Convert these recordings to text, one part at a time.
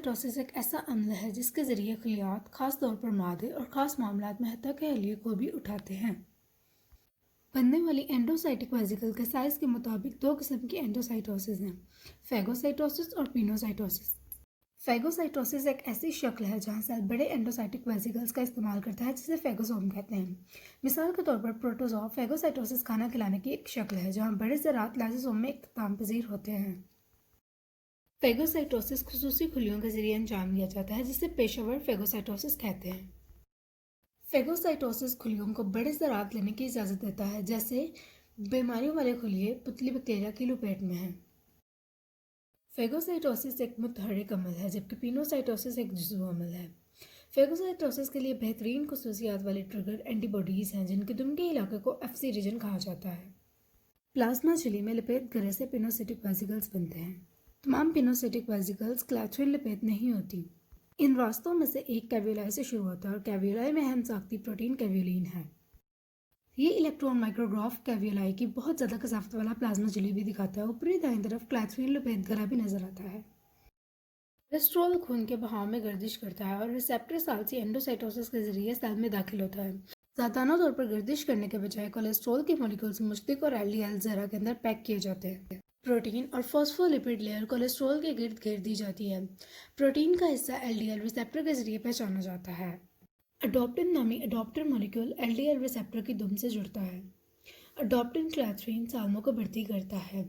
Phagocytosis एक ऐसा अम्ल है जिसके जरिए खलियात खास तौर पर मादे और ख़ास मामलात में हत्ता के अहलिये को भी उठाते हैं। बनने वाली एंडोसाइटिक वेसिकल के साइज के मुताबिक दो किस्म की एंडोसाइटोसिस हैं, फेगोसाइटोसिस और पिनोसाइटोसिस। फेगोसाइटोसिस एक ऐसी शक्ल है जहां सेल बड़े एंडोसाइटिक वेसिकल्स का इस्तेमाल करता है जिसे फेगोसोम कहते हैं। मिसाल के तौर पर प्रोटोजोआ फेगोसाइटोसिस खाना खिलाने की एक शक्ल है जहां बड़े ज़रात लाइसोसोम में इख्तिताम पजीर होते हैं। फेगोसाइटोसिस खुसूसी खुलियों के जरिए अंजाम दिया जाता है जिसे पेशेवर फेगोसाइटोसिस कहते हैं। फेगोसाइटोसिस खुलियों को बड़े ज़रात लेने की इजाज़त देता है, जैसे बीमारियों वाले खुलिये पुतली बैक्टीरिया की लपेट में हैं। फेगोसाइटोसिस एक मुतहर्रिक अमल है जबकि पिनोसाइटोसिस एक जुज़वी अमल है। फेगोसाइटोसिस के लिए बेहतरीन खुसूसियात वाले ट्रिगर एंटीबॉडीज़ हैं जिनके दुम के इलाके को एफसी रीजन कहा जाता है। प्लाज्मा झिल्ली में लपेट गिरने से पिनोसाइटिक वेसिकल्स बनते हैं। तमाम पिनोसाइटिक वेसिकल्स क्लैथरिन लपेट नहीं होती। इन रास्तों में से एक कैवियोलाई से शुरू होता है और कैवियोलाई में अहम साख्ती प्रोटीन कैवियोलिन है। ये इलेक्ट्रॉन माइक्रोग्राफ कैवियोलाई की बहुत ज़्यादा कसाफत वाला प्लाज्मा झिल्ली भी दिखाता है। ऊपरी दाईं तरफ क्लैथरिन लपेट गरा भी नजर आता है। कोलेस्ट्रॉल खून के बहाव में गर्दिश करता है और रिसेप्टर सालसी एंडोसाइटोसिस के जरिए सेल में दाखिल होता है। ज़ाताना तौर पर गर्दिश करने के बजाय कोलेस्ट्रॉल के मॉलिक्यूल्स मुश्तिक और एलडीएल ज़रा के अंदर पैक किए जाते हैं। प्रोटीन और फॉस्फोलिपिड लेयर कोलेस्ट्रॉल के गिर्द घेर दी जाती है। प्रोटीन का हिस्सा एलडीएल रिसेप्टर के जरिए पहचाना जाता है। अडॉप्टिन नामी अडॉप्टर मॉलिक्यूल एलडीएल रिसेप्टर की दुम से जुड़ता है। अडॉप्टिन क्लैथरिन साल्मों को भर्ती करता है।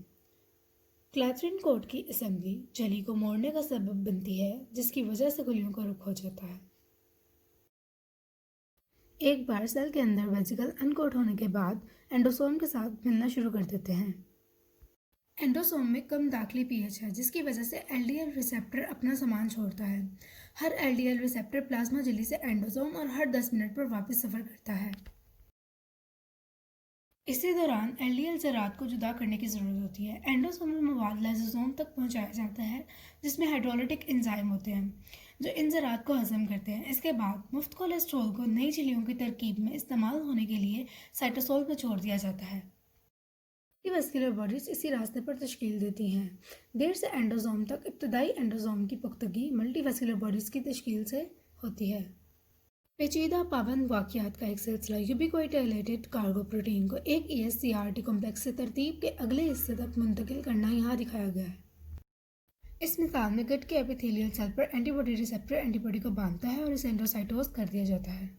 क्लैथरिन कोट की असेंबली झिल्ली को मोड़ने का सबब बनती है जिसकी वजह से खुलियों का रुख हो जाता है। एक बार सेल के अंदर वेसिकल अनकोट होने के बाद एंडोसोम के साथ मिलना शुरू कर देते हैं। एंडोसोम में कम दाखिली पीएच है जिसकी वजह से एलडीएल रिसेप्टर अपना सामान छोड़ता है। हर एलडीएल रिसेप्टर प्लाज्मा झिल्ली से एंडोसोम और हर 10 मिनट पर वापस सफ़र करता है। इसी दौरान एलडीएल ज़रात को जुदा करने की ज़रूरत होती है। एंडोसोमल मवाद लाइसोसोम तक पहुंचाया जाता है जिसमें हाइड्रोलिटिक एंजाइम होते हैं जो इन ज़रात को हजम करते हैं। इसके बाद मुफ्त कोलेस्ट्रॉल को नई झिल्लियों की तरकीब में इस्तेमाल होने के लिए साइटोसोल में छोड़ दिया जाता है। मल्टीवेस्कुलर बॉडीज इसी रास्ते पर तश्कील देती हैं। देर से एंडोसोम तक इब्तदाई एंडोसोम की पुख्तगी मल्टीवेस्कुलर बॉडीज की तश्कील से होती है। पेचीदा पाबंद वाक़यात का एक सिलसिला यूबिक्विटेलेटेड कार्गो प्रोटीन को एक ESCRT कॉम्प्लेक्स से तरतीब के अगले हिस्से तक मुंतकिल करना यहाँ दिखाया गया है। इस मिसाल में गट के एपिथेलियल सेल पर एंटीबॉडी रिसेप्टर एंटीबॉडी को बांधता है और इसे एंडोसाइटोज कर दिया जाता है।